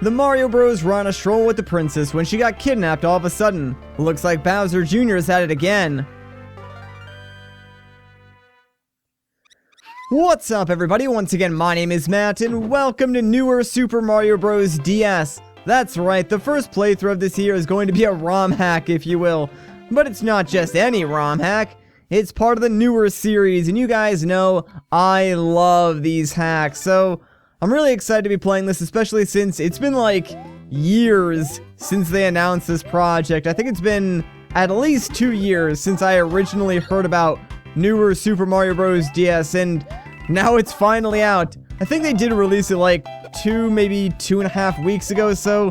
The Mario Bros were on a stroll with the princess when she got kidnapped all of a sudden. Looks like Bowser Jr. is at it again. What's up, everybody? Once again, my name is Matt, and welcome to newer Super Mario Bros. DS. That's right, the first playthrough of this year is going to be a ROM hack, if you will. But it's not just any ROM hack. It's part of the newer series, and you guys know I love these hacks, so I'm really excited to be playing this, especially since it's been like years since they announced this project. I think it's been at least 2 years since I originally heard about newer Super Mario Bros. DS, and now it's finally out. I think they did release it like maybe 2.5 weeks ago, so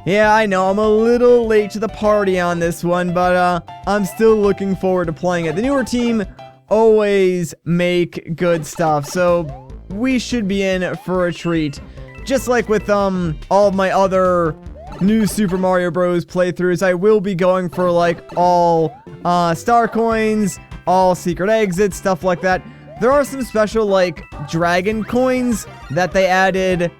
yeah, I know I'm a little late to the party on this one, but I'm still looking forward to playing it. The newer team always make good stuff, so we should be in for a treat. Just like with all of my other new Super Mario Bros. Playthroughs, I will be going for like all star coins, all secret exits, stuff like that. There are some special like dragon coins that they added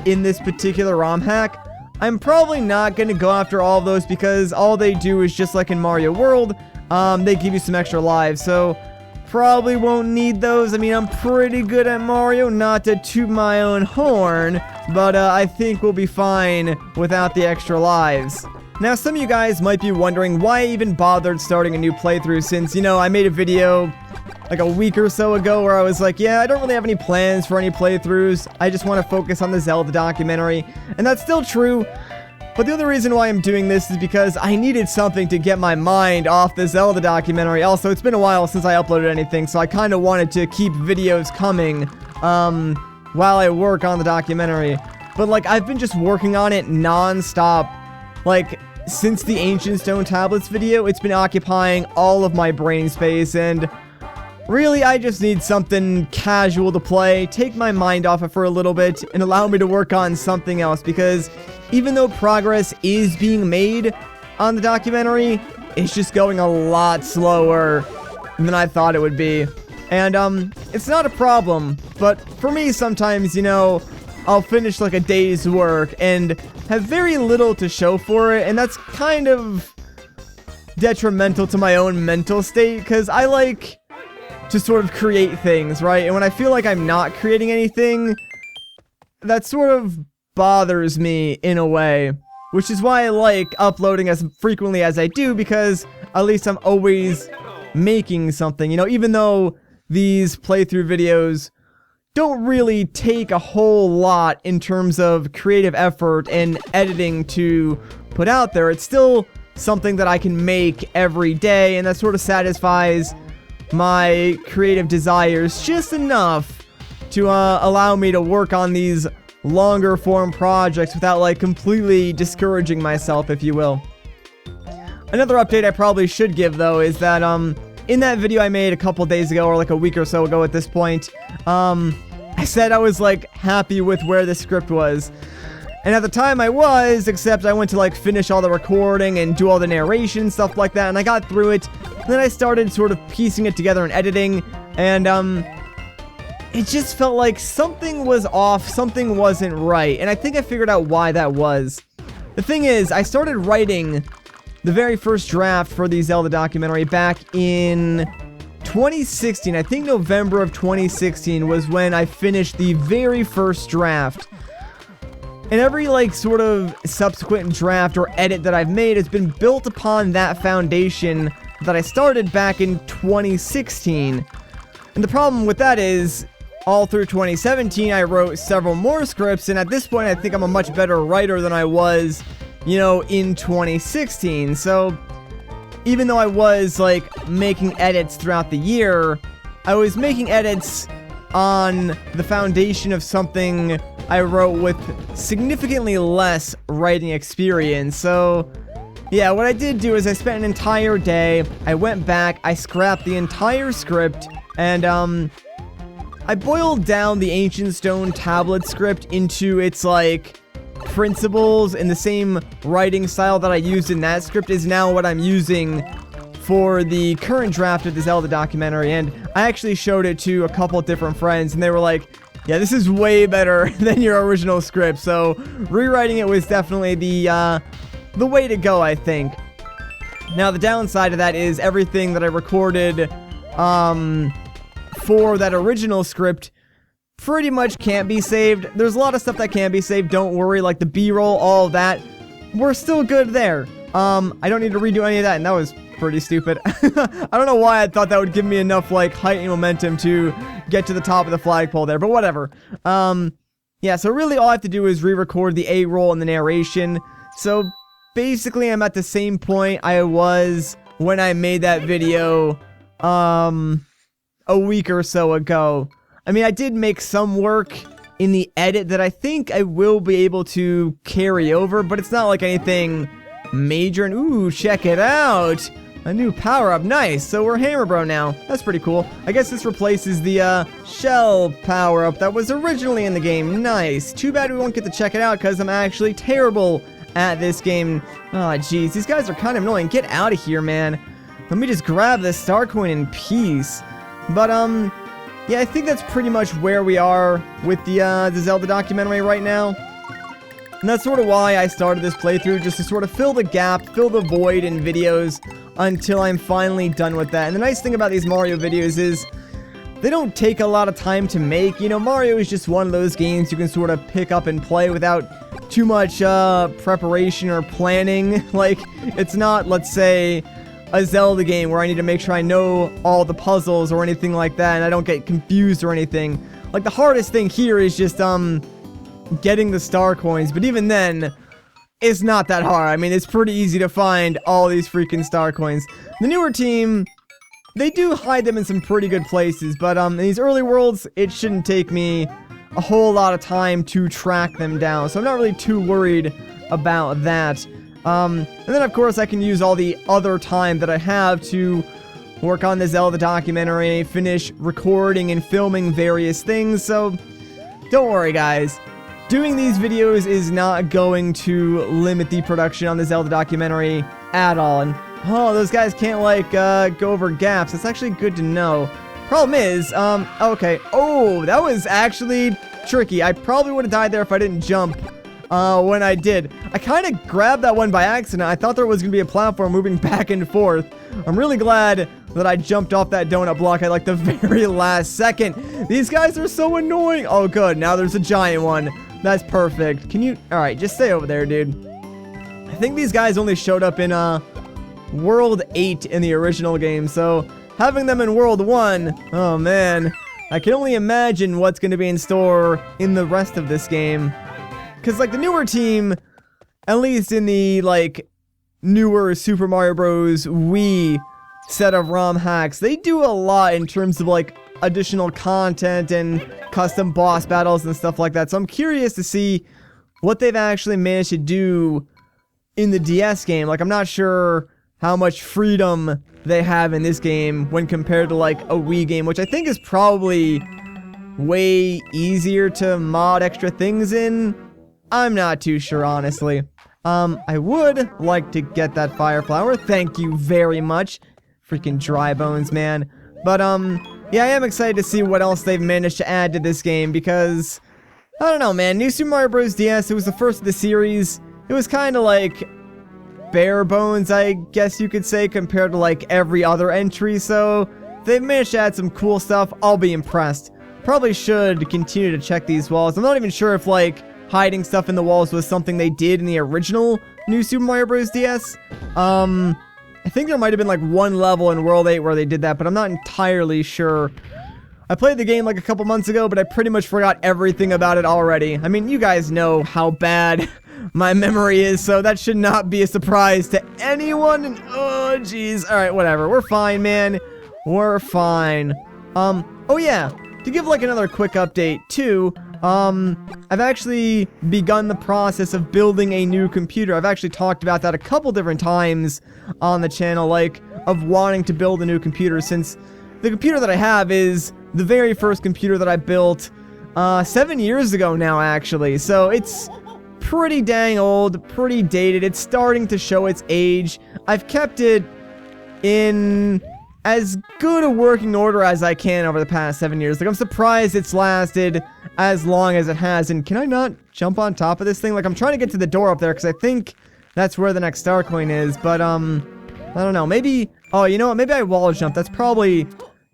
in this particular ROM hack. I'm probably not going to go after all of those because all they do is just like in Mario World, they give you some extra lives, so probably won't need those. I mean, I'm pretty good at Mario, not to toot my own horn, but I think we'll be fine without the extra lives. Now, some of you guys might be wondering why I even bothered starting a new playthrough since, you know, I made a video like a week or so ago where I was like, yeah, I don't really have any plans for any playthroughs. I just want to focus on the Zelda documentary. And that's still true. But the other reason why I'm doing this is because I needed something to get my mind off the Zelda documentary. Also, it's been a while since I uploaded anything, so I kind of wanted to keep videos coming while I work on the documentary. But like, I've been just working on it non-stop. Like, since the Ancient Stone Tablets video, it's been occupying all of my brain space, and really, I just need something casual to play, take my mind off it for a little bit, and allow me to work on something else, because even though progress is being made on the documentary, it's just going a lot slower than I thought it would be. And, it's not a problem, but for me, sometimes, you know, I'll finish like a day's work and have very little to show for it, and that's kind of detrimental to my own mental state, because I like to sort of create things, right? And when I feel like I'm not creating anything, that sort of bothers me in a way, which is why I like uploading as frequently as I do, because at least I'm always making something, you know, even though these playthrough videos don't really take a whole lot in terms of creative effort and editing to put out there. It's still something that I can make every day, and that sort of satisfies my creative desires just enough to allow me to work on these longer form projects without like completely discouraging myself, if you will. Another update I probably should give though is that in that video I made a couple days ago, or like a week or so ago at this point, I said I was like happy with where the script was. And at the time I was, except I went to like finish all the recording and do all the narration, stuff like that, and I got through it. And then I started sort of piecing it together and editing, and it just felt like something was off, something wasn't right, and I think I figured out why that was. The thing is, I started writing the very first draft for the Zelda documentary back in 2016. I think November of 2016 was when I finished the very first draft. And every like sort of subsequent draft or edit that I've made has been built upon that foundation that I started back in 2016. And the problem with that is, all through 2017, I wrote several more scripts, and at this point, I think I'm a much better writer than I was, you know, in 2016. So even though I was like making edits throughout the year, I was making edits on the foundation of something I wrote with significantly less writing experience. So yeah, what I did do is I spent an entire day, I went back, I scrapped the entire script, and I boiled down the Ancient Stone Tablet script into its like principles, and the same writing style that I used in that script is now what I'm using for the current draft of the Zelda documentary. And I actually showed it to a couple different friends, and they were like, Yeah, this is way better than your original script, so rewriting it was definitely the way to go, I think. Now, the downside of that is everything that I recorded for that original script pretty much can't be saved. There's a lot of stuff that can be saved, don't worry, like the B-roll, all of that. We're still good there. I don't need to redo any of that, and that was pretty stupid. I don't know why I thought that would give me enough, like, height and momentum to get to the top of the flagpole there, but whatever. Yeah, so really all I have to do is re-record the A-roll and the narration. So basically I'm at the same point I was when I made that video, a week or so ago. I mean, I did make some work in the edit that I think I will be able to carry over, but it's not like anything major. And ooh, check it out! A new power-up, nice! So we're Hammer Bro now. That's pretty cool. I guess this replaces the, shell power-up that was originally in the game. Nice. Too bad we won't get to check it out, because I'm actually terrible at this game. Aw, jeez, these guys are kind of annoying. Get out of here, man. Let me just grab this star coin in peace. But, yeah, I think that's pretty much where we are with the Zelda documentary right now. And that's sort of why I started this playthrough, just to sort of fill the gap, fill the void in videos until I'm finally done with that. And the nice thing about these Mario videos is they don't take a lot of time to make. You know, Mario is just one of those games you can sort of pick up and play without too much preparation or planning. Like, it's not, let's say, a Zelda game where I need to make sure I know all the puzzles or anything like that and I don't get confused or anything. Like, the hardest thing here is just, getting the star coins, but even then, it's not that hard. I mean, it's pretty easy to find all these freaking star coins. The newer team, they do hide them in some pretty good places, but in these early worlds, it shouldn't take me a whole lot of time to track them down, so I'm not really too worried about that. And then, of course, I can use all the other time that I have to work on the Zelda documentary, finish recording and filming various things, so don't worry, guys. Doing these videos is not going to limit the production on the Zelda documentary at all. And, oh, those guys can't, like, go over gaps. That's actually good to know. Problem is, okay. Oh, that was actually tricky. I probably would have died there if I didn't jump when I did. I kind of grabbed that one by accident. I thought there was going to be a platform moving back and forth. I'm really glad that I jumped off that donut block at, like, the very last second. These guys are so annoying. Oh, good. Now there's a giant one. That's perfect. Can you... Alright, just stay over there, dude. I think these guys only showed up in, World 8 in the original game, so having them in World 1, oh man. I can only imagine what's going to be in store in the rest of this game. Because, like, the newer team, at least in the, like, newer Super Mario Bros. Wii set of ROM hacks, they do a lot in terms of, like, additional content and custom boss battles and stuff like that. So I'm curious to see what they've actually managed to do in the DS game. Like, I'm not sure how much freedom they have in this game when compared to, like, a Wii game, which I think is probably way easier to mod extra things in. I'm not too sure, honestly. I would like to get that fire flower. Thank you very much. Freaking dry bones, man. But, yeah, I am excited to see what else they've managed to add to this game, because, I don't know, man, New Super Mario Bros. DS, it was the first of the series. It was kind of like bare bones, I guess you could say, compared to, like, every other entry, so if they've managed to add some cool stuff, I'll be impressed. Probably should continue to check these walls. I'm not even sure if, like, hiding stuff in the walls was something they did in the original New Super Mario Bros. DS. I think there might have been, like, one level in World 8 where they did that, but I'm not entirely sure. I played the game, like, a couple months ago, but I pretty much forgot everything about it already. I mean, you guys know how bad my memory is, so that should not be a surprise to anyone. And, oh, jeez. Alright, whatever. We're fine, man. We're fine. Oh, yeah. To give, like, another quick update, too, I've actually begun the process of building a new computer. I've actually talked about that a couple different times on the channel, like, of wanting to build a new computer, since the computer that I have is the very first computer that I built 7 years ago now, actually. So it's pretty dang old, pretty dated. It's starting to show its age. I've kept it in as good a working order as I can over the past 7 years. Like, I'm surprised it's lasted as long as it has. And can I not jump on top of this thing? Like, I'm trying to get to the door up there because I think that's where the next star coin is. But, I don't know. Maybe, oh, you know what? Maybe I wall jump. That's probably,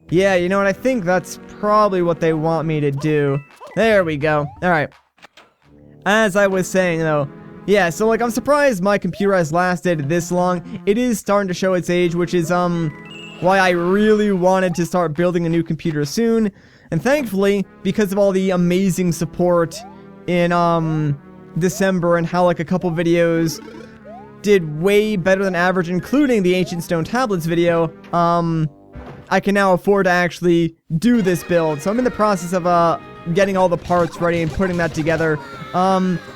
yeah, you know what? I think that's probably what they want me to do. There we go. All right. As I was saying, though, yeah, so, like, I'm surprised my computer has lasted this long. It is starting to show its age, which is, why I really wanted to start building a new computer soon. And thankfully, because of all the amazing support in, December and how, like, a couple videos did way better than average, including the Ancient Stone Tablets video, I can now afford to actually do this build. So I'm in the process of, getting all the parts ready and putting that together.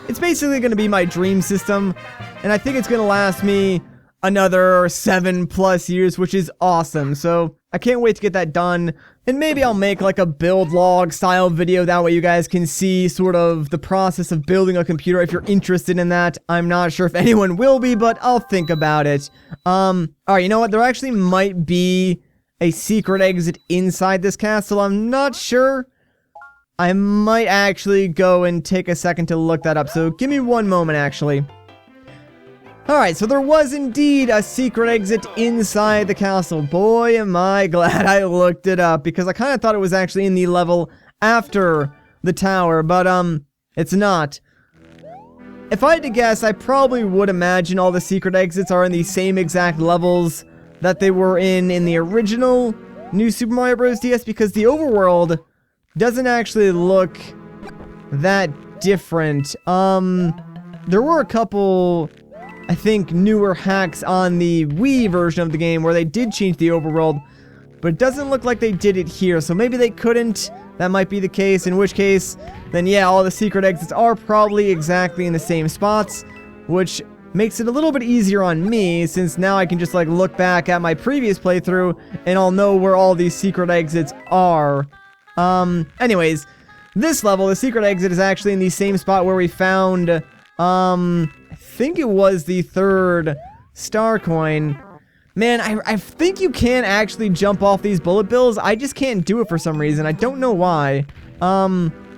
It's basically going to be my dream system, and I think it's going to last me another 7+ years, which is awesome. So I can't wait to get that done, and maybe I'll make like a build log style video. That way you guys can see sort of the process of building a computer if you're interested in that. I'm not sure if anyone will be, but I'll think about it. Alright, you know what? There actually might be a secret exit inside this castle. I'm not sure. I might actually go and take a second to look that up, so give me one moment, actually. Alright, so there was indeed a secret exit inside the castle. Boy, am I glad I looked it up, because I kind of thought it was actually in the level after the tower, but, it's not. If I had to guess, I probably would imagine all the secret exits are in the same exact levels that they were in the original New Super Mario Bros. DS, because the overworld doesn't actually look that different. There were a couple, I think, newer hacks on the Wii version of the game where they did change the overworld, but it doesn't look like they did it here, so maybe they couldn't. That might be the case, in which case, then yeah, all the secret exits are probably exactly in the same spots, which makes it a little bit easier on me, since now I can just, like, look back at my previous playthrough, and I'll know where all these secret exits are. Anyways, this level, the secret exit is actually in the same spot where we found, I think it was the 3rd star coin. Man, I think you can actually jump off these bullet bills. I just can't do it for some reason. I don't know why.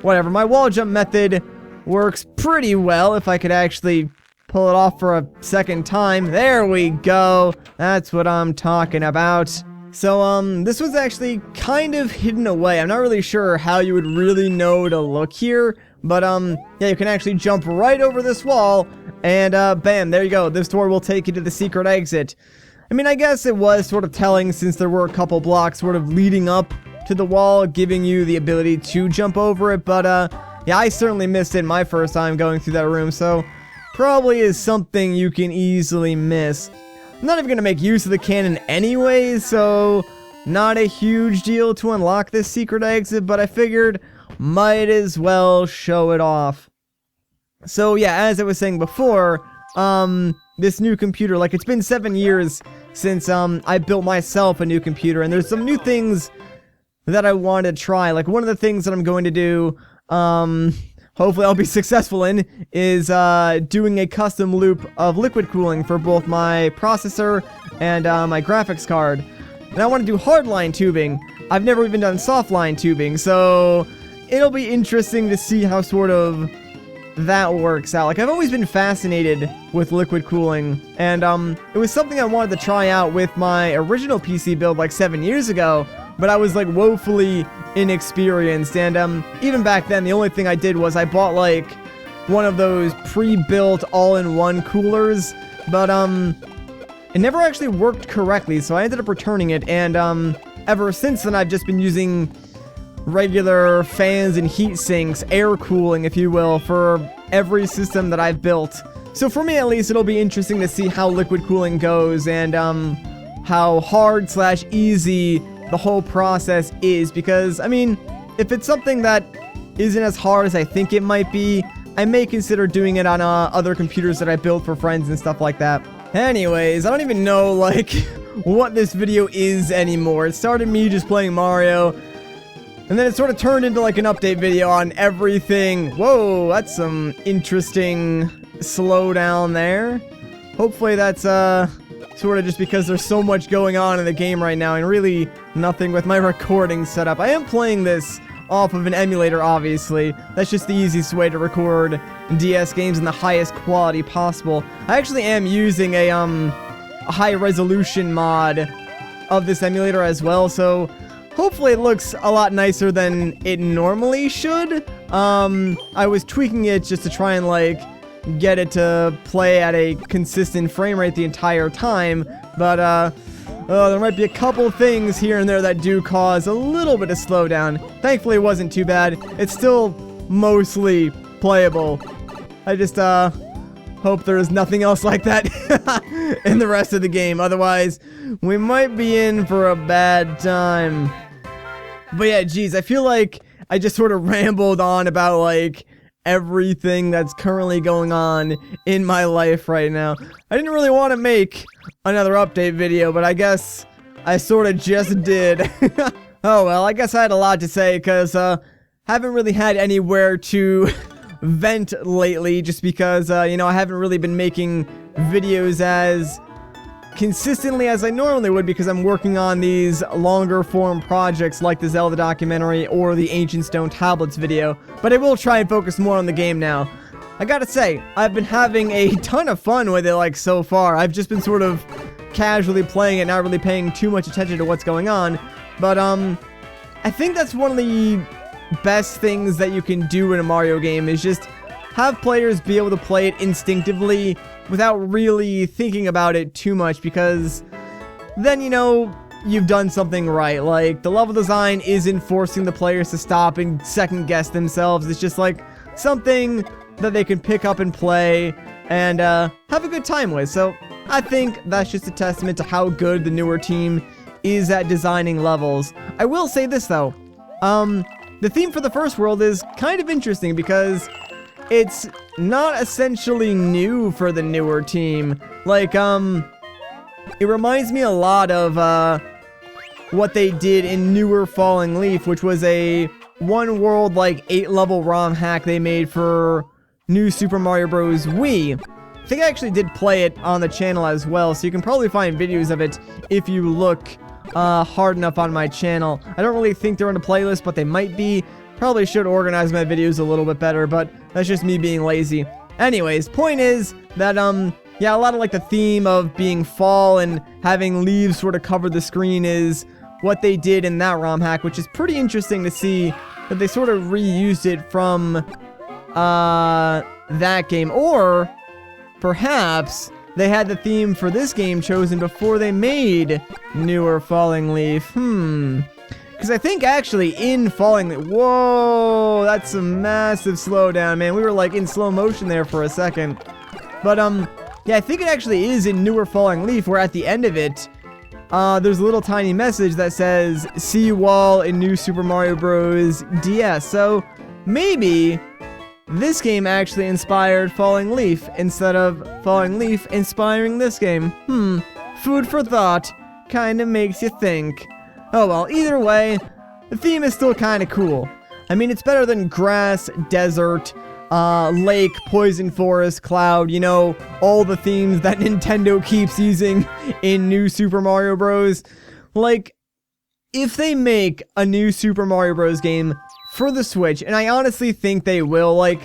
Whatever. My wall jump method works pretty well if I could actually pull it off for a second time. There we go. That's what I'm talking about. So, this was actually kind of hidden away. I'm not really sure how you would really know to look here, but, yeah, you can actually jump right over this wall, and, bam, there you go. This door will take you to the secret exit. I mean, I guess it was sort of telling, since there were a couple blocks sort of leading up to the wall, giving you the ability to jump over it, but, yeah, I certainly missed it my first time going through that room, so probably is something you can easily miss. I'm not even going to make use of the cannon anyway, so not a huge deal to unlock this secret exit, but I figured might as well show it off. So yeah, as I was saying before, this new computer, like, it's been 7 years since I built myself a new computer, and there's some new things that I want to try. Like, one of the things that I'm going to do, hopefully I'll be successful in, is doing a custom loop of liquid cooling for both my processor and my graphics card. And I want to do hardline tubing. I've never even done softline tubing, so it'll be interesting to see how sort of that works out. Like, I've always been fascinated with liquid cooling, and it was something I wanted to try out with my original PC build like 7 years ago, but I was like woefully inexperienced, and even back then the only thing I did was I bought like one of those pre-built all-in-one coolers, but it never actually worked correctly, so I ended up returning it, and ever since then I've just been using regular fans and heat sinks, air cooling if you will, for every system that I've built. So for me at least, it'll be interesting to see how liquid cooling goes, and how hard / easy the whole process is, because I mean, if it's something that isn't as hard as I think it might be, I may consider doing it on other computers that I build for friends and stuff like that. Anyways, I don't even know like what this video is anymore. It started me just playing Mario, and then it sort of turned into like an update video on everything. Whoa, that's some interesting slowdown there. Hopefully that's sort of just because there's so much going on in the game right now, and really nothing with my recording setup. I am playing this off of an emulator, obviously. That's just the easiest way to record DS games in the highest quality possible. I actually am using a high-resolution mod of this emulator as well, so hopefully it looks a lot nicer than it normally should. I was tweaking it just to try and, like, get it to play at a consistent frame rate the entire time, but, there might be a couple things here and there that do cause a little bit of slowdown. Thankfully, it wasn't too bad. It's still mostly playable. I just, hope there's nothing else like that in the rest of the game. Otherwise, we might be in for a bad time. But yeah, geez, I feel like I just sort of rambled on about, like, everything that's currently going on in my life right now. I didn't really want to make another update video, but I guess I sort of just did. Oh well, I guess I had a lot to say, because haven't really had anywhere to vent lately, just because, you know, I haven't really been making videos as consistently as I normally would, because I'm working on these longer form projects like the Zelda documentary or the Ancient Stone Tablets video, but I will try and focus more on the game now. I gotta say, I've been having a ton of fun with it, like, so far. I've just been sort of casually playing it, not really paying too much attention to what's going on, but, I think that's one of the best things that you can do in a Mario game, is just have players be able to play it instinctively without really thinking about it too much, because then, you know, you've done something right. Like, the level design isn't forcing the players to stop and second guess themselves. It's just like something that they can pick up and play and have a good time with. So I think that's just a testament to how good the newer team is at designing levels. I will say this though, the theme for the first world is kind of interesting, because it's not essentially new for the newer team. Like, it reminds me a lot of, what they did in newer Falling Leaf, which was a one world, like, 8-level ROM hack they made for New Super Mario Bros. Wii. I think I actually did play it on the channel as well, so you can probably find videos of it if you look, hard enough on my channel. I don't really think they're on a playlist, but they might be. Probably should organize my videos a little bit better, but that's just me being lazy. Anyways, point is that, yeah, a lot of, like, the theme of being fall and having leaves sort of cover the screen is what they did in that ROM hack, which is pretty interesting to see that they sort of reused it from, that game. Or perhaps they had the theme for this game chosen before they made newer Falling Leaf. Because I think actually in Falling Leaf... Whoa! That's a massive slowdown, man. We were, like, in slow motion there for a second. But, yeah, I think it actually is in newer Falling Leaf, where at the end of it, there's a little tiny message that says, "See you all in New Super Mario Bros. DS." So, maybe this game actually inspired Falling Leaf, instead of Falling Leaf inspiring this game. Food for thought. Kinda makes you think. Oh well, either way, the theme is still kinda cool. I mean, it's better than grass, desert, lake, poison forest, cloud, you know, all the themes that Nintendo keeps using in New Super Mario Bros. Like, if they make a new Super Mario Bros. Game for the Switch, and I honestly think they will, like,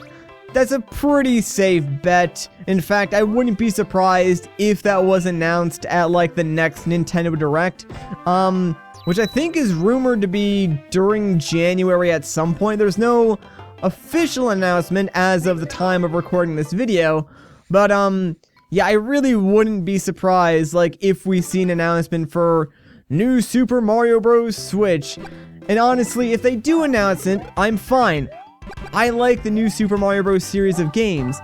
that's a pretty safe bet. In fact, I wouldn't be surprised if that was announced at, like, the next Nintendo Direct, which I think is rumored to be during January at some point. There's no official announcement as of the time of recording this video, but, yeah, I really wouldn't be surprised, like, if we see an announcement for New Super Mario Bros. Switch. And honestly, if they do announce it, I'm fine. I like the New Super Mario Bros. Series of games.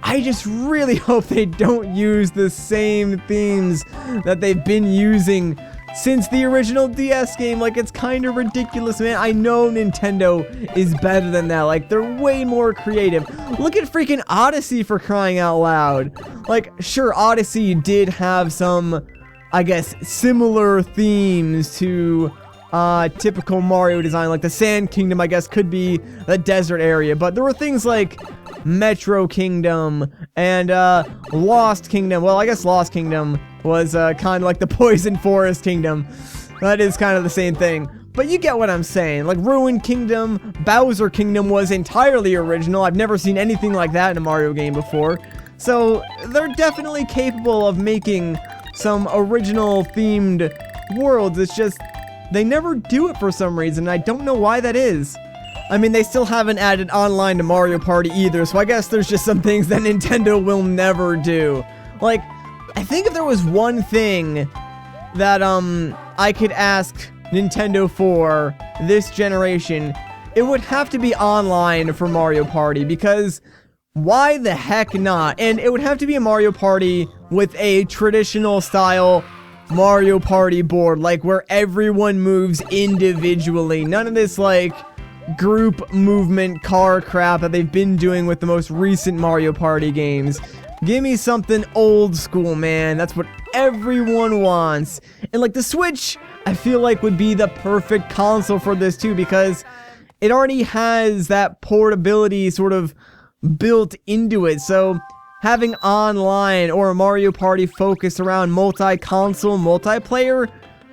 I just really hope they don't use the same themes that they've been using since the original DS game. Like, it's kind of ridiculous, man. I know Nintendo is better than that. Like, they're way more creative. Look at freaking Odyssey, for crying out loud. Like, sure, Odyssey did have some, I guess, similar themes to typical Mario design. Like, the Sand Kingdom, I guess, could be the desert area. But there were things like Metro Kingdom and Lost Kingdom. Well, I guess Lost Kingdom was kind of like the Poison Forest Kingdom. That is kind of the same thing. but you get what I'm saying. Like, Ruined Kingdom, Bowser Kingdom was entirely original. I've never seen anything like that in a Mario game before. So, they're definitely capable of making some original themed worlds. It's just, they never do it for some reason, and I don't know why that is. I mean, they still haven't added online to Mario Party either, so I guess there's just some things that Nintendo will never do. Like, I think if there was one thing that, I could ask Nintendo for this generation, it would have to be online for Mario Party, because why the heck not? And it would have to be a Mario Party with a traditional style Mario Party board, like where everyone moves individually. None of this, like, group movement car crap that they've been doing with the most recent Mario Party games. Give me something old school, man. That's what everyone wants. And like the Switch, I feel like would be the perfect console for this too, because it already has that portability sort of built into it. So having online or a Mario Party focused around multi-console multiplayer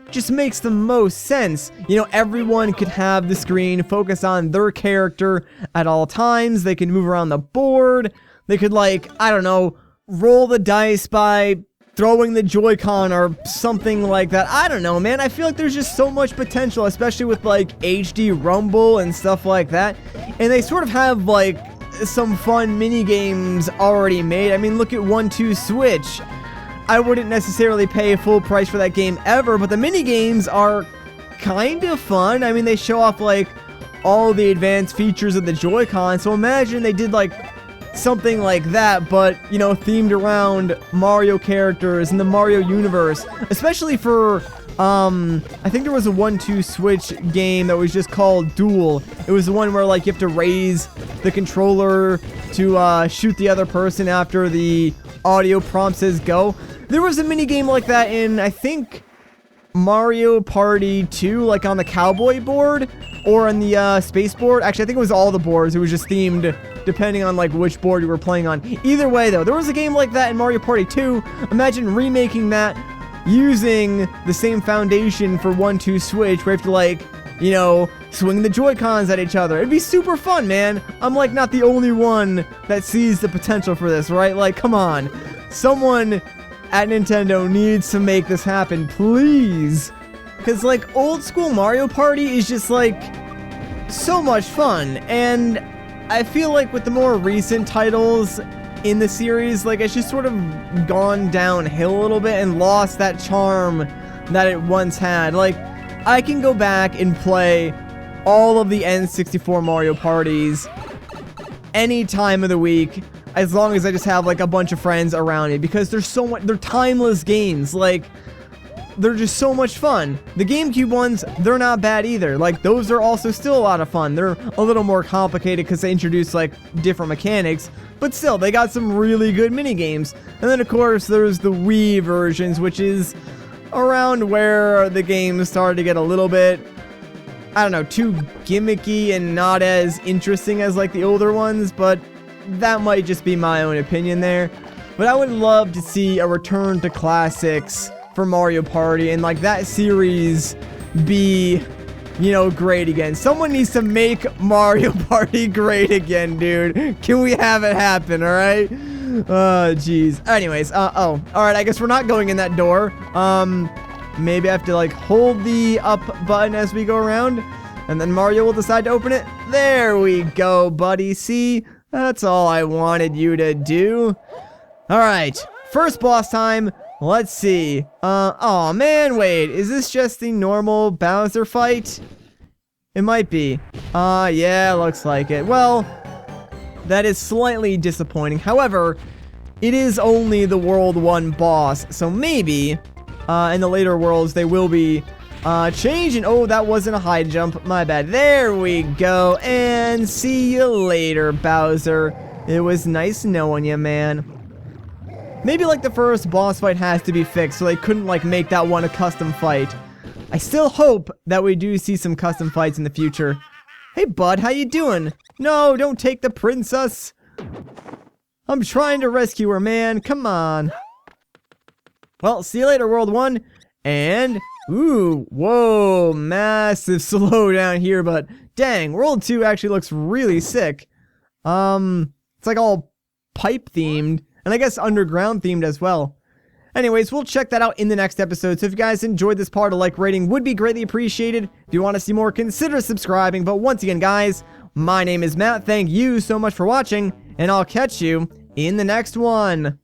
just makes the most sense. You know, everyone could have the screen focus on their character at all times. They can move around the board. They could, like, I don't know, roll the dice by throwing the Joy-Con or something like that. I don't know, man. I feel like there's just so much potential, especially with, like, HD Rumble and stuff like that. And they sort of have, like, some fun mini games already made. I mean, look at 1-2 Switch. I wouldn't necessarily pay full price for that game ever, but the mini games are kind of fun. I mean, they show off, like, all the advanced features of the Joy-Con, so imagine they did, like, something like that, but, you know, themed around Mario characters in the Mario universe, especially for, I think there was a 1-2 Switch game that was just called Duel. It was the one where, like, you have to raise the controller to, shoot the other person after the audio prompt says go. There was a mini game like that in, I think, Mario Party 2, like on the cowboy board, or on the space board. Actually, I think it was all the boards. It was just themed depending on, like, which board you were playing on. Either way, though, there was a game like that in Mario Party 2. Imagine remaking that using the same foundation for 1-2 Switch, where you have to, like, you know, swing the Joy-Cons at each other. It'd be super fun, man. I'm, like, not the only one that sees the potential for this, right? Like, come on. Someone at Nintendo needs to make this happen, please. Because, like, old school Mario Party is just, like, so much fun. And I feel like with the more recent titles in the series, like, it's just sort of gone downhill a little bit and lost that charm that it once had. Like, I can go back and play all of the N64 Mario Parties any time of the week, as long as I just have, like, a bunch of friends around me, because they're so much, they're timeless games. Like, they're just so much fun. The GameCube ones, they're not bad either. Like, those are also still a lot of fun. They're a little more complicated because they introduce, like, different mechanics, but still, they got some really good mini games. And then, of course, there's the Wii versions, which is around where the games started to get a little bit, I don't know, too gimmicky and not as interesting as, like, the older ones, but that might just be my own opinion there. But I would love to see a return to classics for Mario Party, and, like, that series be, you know, great again. Someone needs to make Mario Party great again, dude. Can we have it happen, alright? Oh, jeez. Anyways, oh, alright, I guess we're not going in that door. Maybe I have to, like, hold the up button as we go around, and then Mario will decide to open it. There we go, buddy. See? That's all I wanted you to do. Alright, first boss time. Let's see. Oh man, wait. Is this just the normal Bowser fight? It might be. Yeah, looks like it. Well, that is slightly disappointing. However, it is only the World 1 boss, so maybe, in the later worlds, they will be, changing. Oh, that wasn't a high jump. My bad. There we go. And see you later, Bowser. It was nice knowing you, man. Maybe, like, the first boss fight has to be fixed, so they couldn't, like, make that one a custom fight. I still hope that we do see some custom fights in the future. Hey, bud, how you doing? No, don't take the princess. I'm trying to rescue her, man. Come on. Well, see you later, World 1. And Ooh, whoa, massive slowdown here, but dang, World 2 actually looks really sick. It's like all pipe themed, and I guess underground themed as well. Anyways, we'll check that out in the next episode, so if you guys enjoyed this part, a like rating would be greatly appreciated. If you want to see more, consider subscribing, but once again, guys, my name is Matt, thank you so much for watching, and I'll catch you in the next one.